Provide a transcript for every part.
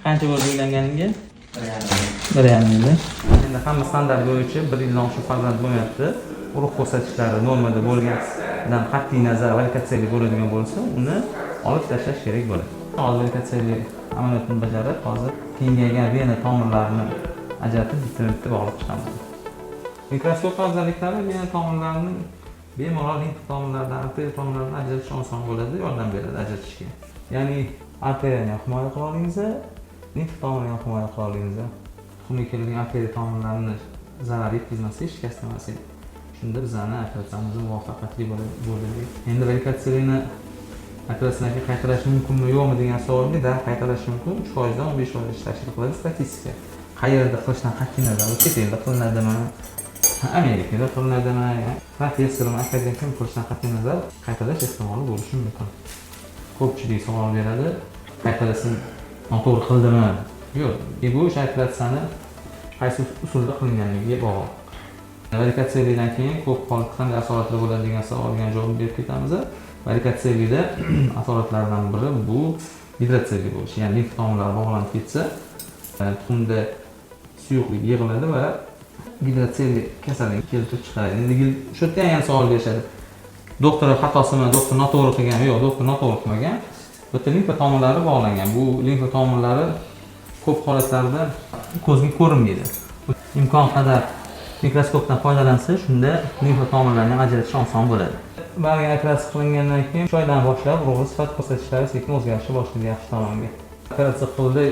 qancha bo'ldi uylanganingga? 1,5 yil. Endi hamma standart bo'yicha 1 yildan oshiq farzand bo'lmayapti. Urug' ko'rsatkichlari normada bo'lganidan qat'iy nazar valikatsiyali bo'ladigan bo'lsa, uni olib tashlash kerak bo'ladi. Hozir valikatsiyali amaliyotni bajarib, hozir kengaygan vena tomirlarini ajratib bitta bog'lab chiqamiz. Mikroskop afzalliklari vena tomirlarining bemalol limf tomirlaridan arteriya tomirlaridan ajratish oson bo'ladi, yordam beradi ajratishga. Ya'ni arteriyani himoya qila olingizda, limf tomirini himoya qila olingizda, xunuk kelgan arteriya tomirlarini zarar yetkazmasa, shikastlamasa, shunda bizlarni operatsiyamiz muvaffaqiyatli bo'ladi. Endi valikatsiyani operatsiyaga qaytarish mumkinmi yo'qmi degan savolga da qaytarish mumkin. 3% dan 15% tashkil qiladi statistika. Qayerda qilishdan qat'iy nazar, chet elda qilinadimi, Amerikada qilinadimi, professorim, akademik qilishdan qat'iy nazar qaytarish ehtimoli bo'lishi mumkin. Ko'pchilik savol beradi, qaytarishni noto'g'ri qildimi? Yo'q, bu o'sha operatsiyani qaysi usulda qilinganligiga bog'liq. Valikatsiyadan keyin ko'p holatda qanday asoratlar bo'ladi degan savolga javob berib ketamiz. Valikatsiyada asoratlardan biri bu gidratsiya bo'lishi, ya'ni limf tomirlari bog'lanib ketsa, tuxumda suyuqlik yig'iladi va gidratsiya kasallik keltirib chiqaradi. Endi shu yerda ham savol berishadi. Doktor xatosimi, doktor noto'g'ri qilganmi? Yo'q, doktor noto'g'ri qilmagan. Bitta limfa tomirlari bog'langan. Bu limfa tomirlari ko'p holatlarda ko'zga ko'rinmaydi. Imkon qadar mikroskopdan foydalansa, shunda limfa tomirlarini ajratish oson bo'ladi. Barcha operatsiya qilingandan keyin 3 oydan boshlab urug' sifat ko'rsatkichlari sekin o'zgarishni boshlaydi yaxshi tomonga. Operatsiya qildi,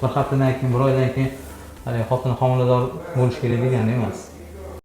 bir haftadan keyin, bir oydan keyin xotin homilador bo'lish kerak degani emas.